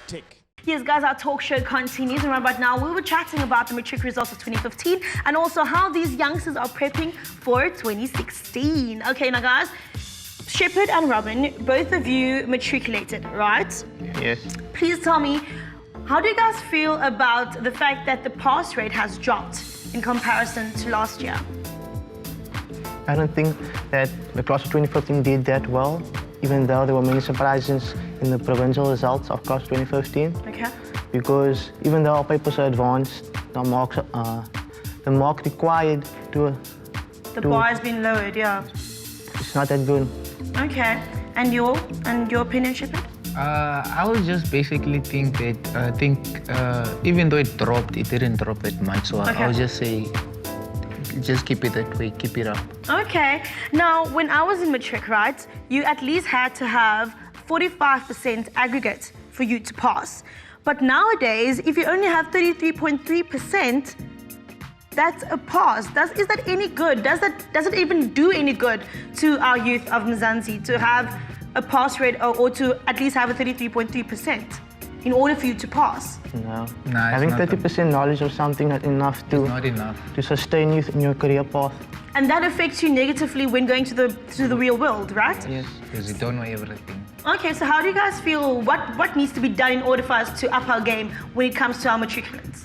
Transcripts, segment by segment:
Tick. Yes, guys, our talk show continues, and right now we were chatting about the matric results of 2015 and also how these youngsters are prepping for 2016. Okay, now guys, Shepherd and Robin, both of you matriculated, right? Yes. Please tell me, how do you guys feel about the fact that the pass rate has dropped in comparison to last year? I don't think that the class of 2015 did that well, even though there were many surprises in the provincial results of class 2015. Okay. Because even though our papers are advanced, the mark required to... The bar has been lowered, yeah. It's not that good. Okay. And your opinion, Shepherd? I would just basically think that even though it dropped, it didn't drop that much. So I would just say, just keep it that way, keep it up. Okay. Now, when I was in matric, right, you at least had to have 45% aggregate for you to pass. But nowadays, if you only have 33.3%, that's a pass. Is that any good? Does it even do any good to our youth of Mzansi to have a pass rate or to at least have a 33.3% in order for you to pass? No. Having 30% knowledge of something not enough to sustain you in your career path. And that affects you negatively when going to the real world, right? Yes, because you don't know everything. Okay, so how do you guys feel? What needs to be done in order for us to up our game when it comes to our matriculants?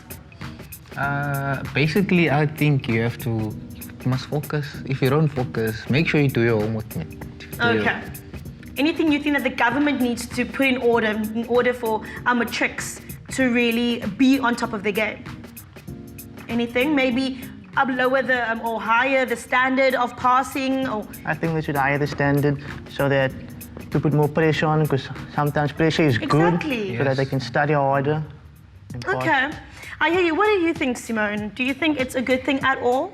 Basically, I think you must focus. If you don't focus, make sure you do your homework. Okay. Anything you think that the government needs to put in order for our matrics to really be on top of the game? Anything? Maybe up lower or higher the standard of passing? Or I think they should higher the standard so that to put more pressure on, because sometimes pressure is good, so that they can study harder. Okay. I hear you. What do you think, Simone? Do you think it's a good thing at all?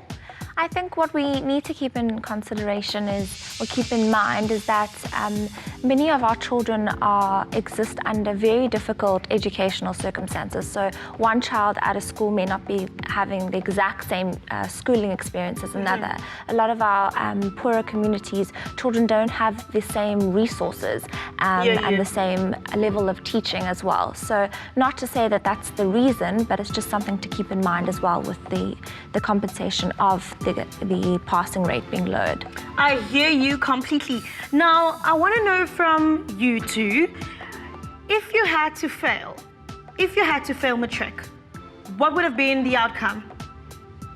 I think what we need to keep in consideration or keep in mind is that many of our children exist under very difficult educational circumstances. So one child at a school may not be having the exact same schooling experience as another. A lot of our poorer communities, children don't have the same resources and the same level of teaching as well. So not to say that that's the reason, but it's just something to keep in mind as well with the compensation of the passing rate being lowered. I hear you completely. Now, I want to know from you two, if you had to fail matric, what would have been the outcome?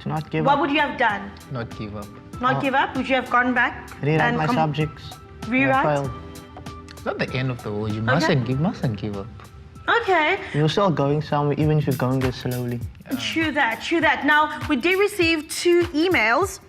To not give up. What would you have done? Not give up. Not give up? Would you have gone back? Rewrite my subjects. Rewrite? It's not the end of the world. You mustn't give up. Okay. You're still going somewhere, even if you're going there slowly. True that. Now, we did receive 2 emails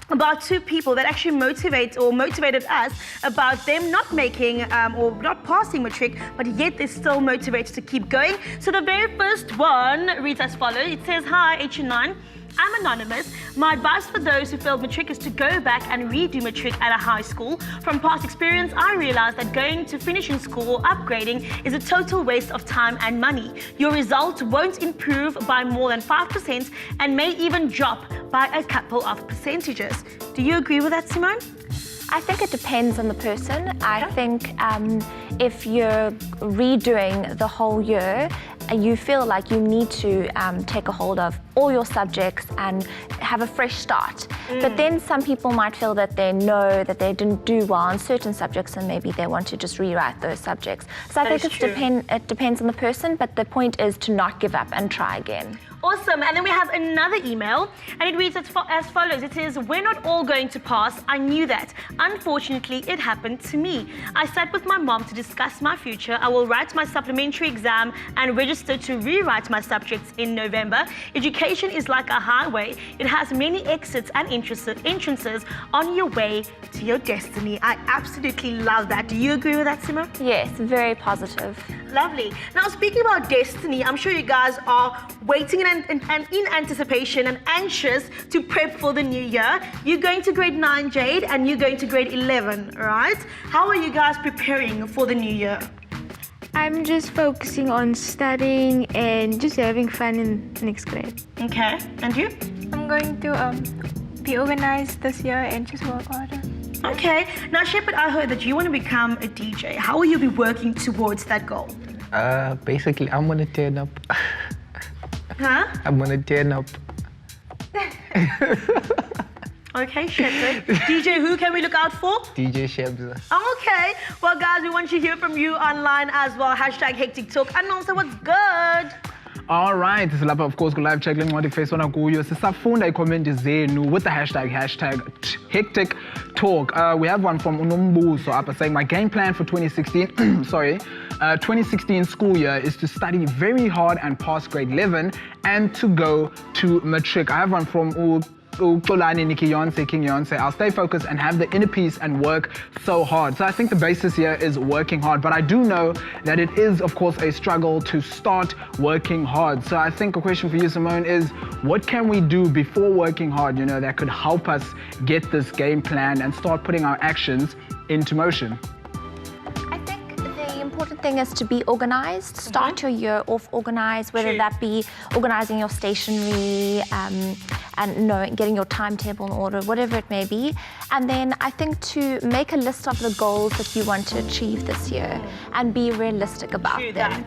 about 2 people that actually motivated us about them not making or not passing matric, but yet they're still motivated to keep going. So the very first one reads as follows. It says, "Hi, HN9. I'm anonymous. My advice for those who failed matric is to go back and redo matric at a high school. From past experience, I realized that going to finishing school or upgrading is a total waste of time and money. Your results won't improve by more than 5% and may even drop by a couple of percentages." Do you agree with that, Simone? I think it depends on the person. I think if you're redoing the whole year, you feel like you need to take a hold of all your subjects and have a fresh start. But then some people might feel that they know that they didn't do well on certain subjects and maybe they want to just rewrite those subjects. So I think it depends on the person, but the point is to not give up and try again. Awesome. And then we have another email, and it reads as follows. It says, "We're not all going to pass. I knew that. Unfortunately, it happened to me. I sat with my mom to discuss my future. I will write my supplementary exam and register to rewrite my subjects in November. Education is like a highway. It has many exits and entrances on your way to your destiny." I absolutely love that. Do you agree with that, Simone? Yes, very positive. Lovely. Now, speaking about destiny, I'm sure you guys are waiting and in anticipation and anxious to prep for the new year. You're going to grade 9, Jade, and you're going to grade 11, right? How are you guys preparing for the new year? I'm just focusing on studying and just having fun in next grade. Okay, and you? I'm going to be organized this year and just work harder. Okay, now Shepherd, I heard that you want to become a DJ. How will you be working towards that goal? Basically, I'm gonna turn up. Huh? I'm gonna turn up. Okay, Shepherd. DJ, who can we look out for? DJ Shebza. Okay. Well, guys, we want to hear from you online as well. Hashtag Hectic Talk. And also, what's good? All right, silapha of course ku-live check lencwadi Facebook kuyo sisafunda iikhomenti zenu with the hashtag hectic talk. We have one from Unombuso up saying my game plan for 2016 2016 school year is to study very hard and pass grade 11 and to go to matric. I have one from Xolani Nikki Yonce, King Yonce. I'll stay focused and have the inner peace and work so hard. So I think the basis here is working hard, but I do know that it is, of course, a struggle to start working hard. So I think a question for you, Simone, is what can we do before working hard, you know, that could help us get this game plan and start putting our actions into motion? I think the important thing is to be organized. Start your year off organized, whether that be organizing your stationery and getting your timetable in order, whatever it may be. And then I think to make a list of the goals that you want to achieve this year and be realistic about them.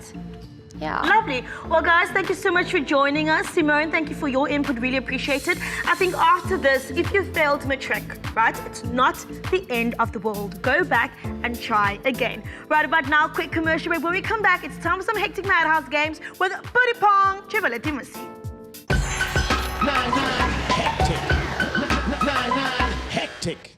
Yeah. Lovely. Well, guys, thank you so much for joining us. Simone, thank you for your input. Really appreciate it. I think after this, if you failed matric, right, it's not the end of the world. Go back and try again. Right about now, quick commercial break. When we come back, it's time for some Hectic Madhouse games with Booty Pong. Chivality Missy. 9-9 hectic. 9-9 hectic.